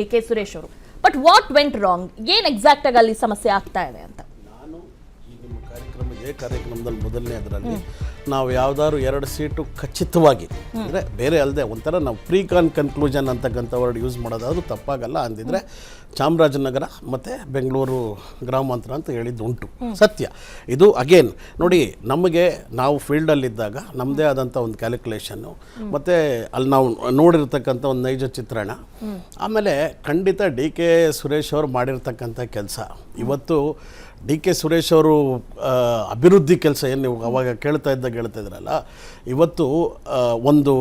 D K Suresh ಅವರು. But what went wrong, ಏನ್ exact ಆಗಿ ಅಲ್ಲಿ ಸಮಸ್ಯೆ ಆಗ್ತಾ ಇದೆ ಅಂತ? ನಾನು ಈ ನಿಮ್ಮ ಕಾರ್ಯಕ್ರಮದಲ್ಲಿ ಮೊದಲನೇ ಅದರಲ್ಲಿ ನಾವು ಯಾವ್ದಾದ್ರು 2 ಸೀಟು ಖಚಿತವಾಗಿ ಅಂದರೆ ಬೇರೆ ಅಲ್ಲದೆ ಒಂಥರ ನಾವು ಪ್ರೀ ಕನ್ಕ್ಲೂಷನ್ ಅಂತಕ್ಕಂಥ ವರ್ಡ್ ಯೂಸ್ ಮಾಡೋದಾದ್ರೂ ತಪ್ಪಾಗಲ್ಲ ಅಂದಿದ್ರೆ ಚಾಮರಾಜನಗರ ಮತ್ತು ಬೆಂಗಳೂರು ಗ್ರಾಮಾಂತರ ಅಂತ ಹೇಳಿದ್ದು ಉಂಟು, ಸತ್ಯ. ಇದು ಅಗೇನ್ ನೋಡಿ, ನಮಗೆ ನಾವು ಫೀಲ್ಡಲ್ಲಿದ್ದಾಗ ನಮ್ಮದೇ ಆದಂಥ ಒಂದು ಕ್ಯಾಲ್ಕುಲೇಷನ್ನು ಮತ್ತು ಅಲ್ಲಿ ನಾವು ನೋಡಿರ್ತಕ್ಕಂಥ ಒಂದು ನೈಜ ಚಿತ್ರಣ, ಆಮೇಲೆ ಖಂಡಿತ ಡಿ ಕೆ ಸುರೇಶ್ ಅವರು ಮಾಡಿರ್ತಕ್ಕಂಥ ಕೆಲಸ ಇವತ್ತು ಡಿ ಕೆ ಸುರೇಶ್ ಅವರು ಅಭಿವೃದ್ಧಿ ಕೆಲಸ ಏನು ನೀವು ಅವಾಗ ಹೇಳ್ತಾ ಇದ್ರಲ್ಲ, ಇವತ್ತು ಒಂದು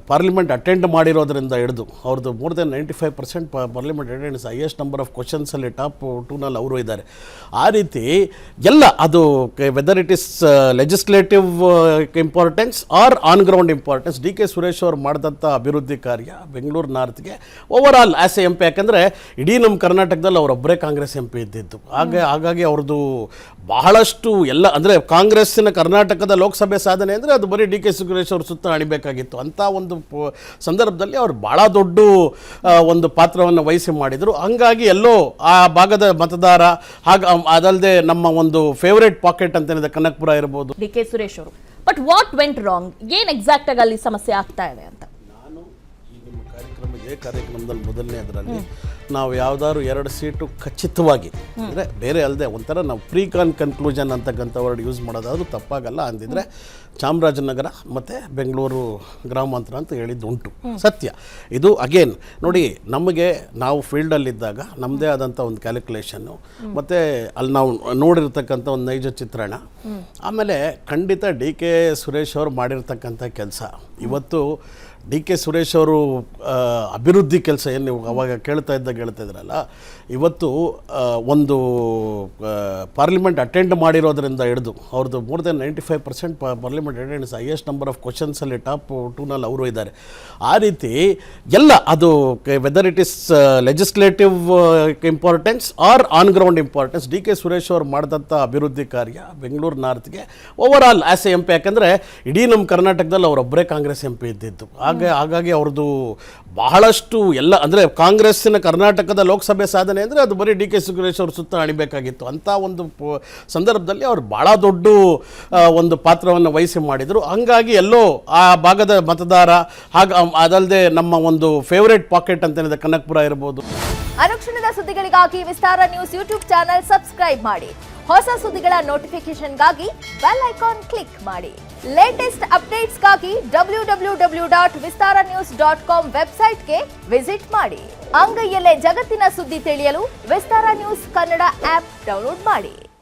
ಪಾರ್ಲಿಮೆಂಟ್ ಅಟೆಂಡ್ ಮಾಡಿರೋದ್ರಿಂದ ಹಿಡಿದು ಅವ್ರದ್ದು more than 95% parliament attendance, highest number of ಕ್ವಶನ್ಸಲ್ಲಿ ಟಾಪ್ 2ನಲ್ಲಿ ಅವರು ಇದ್ದಾರೆ. ಆ ರೀತಿ ಎಲ್ಲ ಅದು whether it is legislative importance or on ground importance, D K Suresh ಅವರು ಮಾಡಿದಂಥ ಅಭಿವೃದ್ಧಿ ಕಾರ್ಯ ಬೆಂಗಳೂರು ನಾರ್ತ್ಗೆ overall as a M P, ಯಾಕಂದರೆ ಇಡೀ ನಮ್ಮ ಕರ್ನಾಟಕದಲ್ಲಿ ಅವರೊಬ್ಬರೇ ಕಾಂಗ್ರೆಸ್ ಎಂ ಪಿ ಇದ್ದಿದ್ದು. ಹಾಗಾಗಿ ಅವ್ರದ್ದು ಬಹಳಷ್ಟು ಎಲ್ಲ ಅಂದರೆ ಕಾಂಗ್ರೆಸ್ಸಿನ ಕರ್ನಾಟಕದ ಲೋಕಸಭೆ ಸಾಧನೆ ಅಂದರೆ ಅದು ಬರೀ ಡಿ ಕೆ ಸುರೇಶ್ ಅವ್ರ ಸುತ್ತ ಅಣಿಬೇಕಾಗಿತ್ತು. ಅಂಥ ಒಂದು ಸಂದರ್ಭದಲ್ಲಿ ಅವರು ಭಾಳ ದೊಡ್ಡ ಒಂದು ಪಾತ್ರವನ್ನು ವಹಿಸಿ ಮಾಡಿದರು. ಹಂಗಾಗಿ ಎಲ್ಲೋ ಆ ಭಾಗದ ಮತದಾರ ಅದಲ್ಲದೆ ನಮ್ಮ ಒಂದು ಫೇವರೇಟ್ ಪಾಕೆಟ್ ಅಂತೇನಿದೆ ಕನಕಪುರ ಇರ್ಬೋದು, ಡಿ ಕೆ ಸುರೇಶ್ ಅವರು. ಬಟ್ ವಾಟ್ ವೆಂಟ್ ರಾಂಗ್, ಏನ್ ಎಕ್ಸಾಕ್ಟ್ ಆಗಿ ಅಲ್ಲಿ ಸಮಸ್ಯೆ ಆಗ್ತಾ ಇದೆ ಅಂತ? ನಾನು ಈ ನಿಮ್ಮ ಕಾರ್ಯಕ್ರಮದಲ್ಲಿ ಮೊದಲನೇ ಅದರಲ್ಲಿ ನಾವು ಯಾವ್ದಾದ್ರು 2 ಸೀಟು ಖಚಿತವಾಗಿ ಅಂದರೆ ಬೇರೆ ಅಲ್ಲದೆ ಒಂಥರ ನಾವು ಪ್ರೀ ಕನ್ಕ್ಲೂಷನ್ ಅಂತಕ್ಕಂಥ ವರ್ಡ್ ಯೂಸ್ ಮಾಡೋದಾದ್ರೂ ತಪ್ಪಾಗಲ್ಲ ಅಂದಿದ್ರೆ ಚಾಮರಾಜನಗರ ಮತ್ತು ಬೆಂಗಳೂರು ಗ್ರಾಮಾಂತರ ಅಂತ ಹೇಳಿದ್ದು ಉಂಟು, ಸತ್ಯ. ಇದು ಅಗೇನ್ ನೋಡಿ, ನಮಗೆ ನಾವು ಫೀಲ್ಡಲ್ಲಿದ್ದಾಗ ನಮ್ಮದೇ ಆದಂಥ ಒಂದು ಕ್ಯಾಲ್ಕುಲೇಷನ್ನು ಮತ್ತು ಅಲ್ಲಿ ನಾವು ನೋಡಿರ್ತಕ್ಕಂಥ ಒಂದು ನೈಜ ಚಿತ್ರಣ, ಆಮೇಲೆ ಖಂಡಿತ ಡಿ ಕೆ ಸುರೇಶ್ ಅವರು ಮಾಡಿರ್ತಕ್ಕಂಥ ಕೆಲಸ ಇವತ್ತು ಡಿ ಕೆ ಸುರೇಶ್ ಅವರು ಅಭಿವೃದ್ಧಿ ಕೆಲಸ ಏನು ನೀವು ಅವಾಗ ಹೇಳ್ತಾ ಇದ್ರಲ್ಲ, ಇವತ್ತು ಒಂದು ಪಾರ್ಲಿಮೆಂಟ್ ಅಟೆಂಡ್ ಮಾಡಿರೋದ್ರಿಂದ ಹಿಡಿದು ಅವ್ರದ್ದು more than 95% parliament attendance, highest number of ಕ್ವಶನ್ಸಲ್ಲಿ ಟಾಪ್ 2ನಲ್ಲಿ ಅವರು ಇದ್ದಾರೆ. ಆ ರೀತಿ ಎಲ್ಲ ಅದು whether it is legislative importance or on ground importance, D K Suresh ಅವರು ಮಾಡಿದಂಥ ಅಭಿವೃದ್ಧಿ ಕಾರ್ಯ ಬೆಂಗಳೂರು ನಾರ್ತ್ಗೆ overall as a M P, ಯಾಕಂದರೆ ಇಡೀ ನಮ್ಮ ಕರ್ನಾಟಕದಲ್ಲಿ ಅವರೊಬ್ಬರೇ ಕಾಂಗ್ರೆಸ್ ಎಂ ಪಿ ಇದ್ದಿದ್ದು. ಹಾಗಾಗಿ ಅವ್ರದ್ದು ಬಹಳಷ್ಟು ಎಲ್ಲ ಅಂದರೆ ಕಾಂಗ್ರೆಸ್ಸಿನ ಕರ್ನಾಟಕದ ಲೋಕಸಭೆ ಸಾಧನೆ ಅಂದರೆ ಅದು ಬರೀ ಡಿ ಕೆ ಸುರೇಶ್ ಅವ್ರ ಸುತ್ತ ಅಣಿಬೇಕಾಗಿತ್ತು. ಅಂಥ ಒಂದು ಸಂದರ್ಭದಲ್ಲಿ ಅವರು ಭಾಳ ದೊಡ್ಡ ಒಂದು ಪಾತ್ರವನ್ನು ವಹಿಸಿ ಮಾಡಿದರು. ಹಂಗಾಗಿ ಎಲ್ಲೋ ಆ ಭಾಗದ ಮತದಾರ ಅದಲ್ಲದೆ ನಮ್ಮ ಒಂದು ಫೇವರೇಟ್ ಪಾಕೆಟ್ ಅಂತೇನಿದೆ ಕನಕಪುರ ಇರ್ಬೋದು. ಅನುಕ್ಷಣದ ಸುದ್ದಿಗಳಿಗಾಗಿ ವಿಸ್ತಾರ ನ್ಯೂಸ್ ಯೂಟ್ಯೂಬ್ ಚಾನೆಲ್ ಸಬ್ಸ್ಕ್ರೈಬ್ ಮಾಡಿ. ಹೊಸ ಸುದ್ದಿಗಳ ನೋಟಿಫಿಕೇಶನ್ಗಾಗಿ ಬೆಲ್ ಐಕಾನ್ ಕ್ಲಿಕ್ ಮಾಡಿ. ಲೇಟೆಸ್ಟ್ ಅಪ್ಡೇಟ್ಸ್ಗಾಗಿ www.vistaranews.com ವೆಬ್ಸೈಟ್ಗೆ ವಿಸಿಟ್ ಮಾಡಿ. ಅಂಗೈಯಲ್ಲೇ ಜಗತ್ತಿನ ಸುದ್ದಿ ತಿಳಿಯಲು ವಿಸ್ತಾರ ನ್ಯೂಸ್ ಕನ್ನಡ ಆಪ್ ಡೌನ್ಲೋಡ್ ಮಾಡಿ.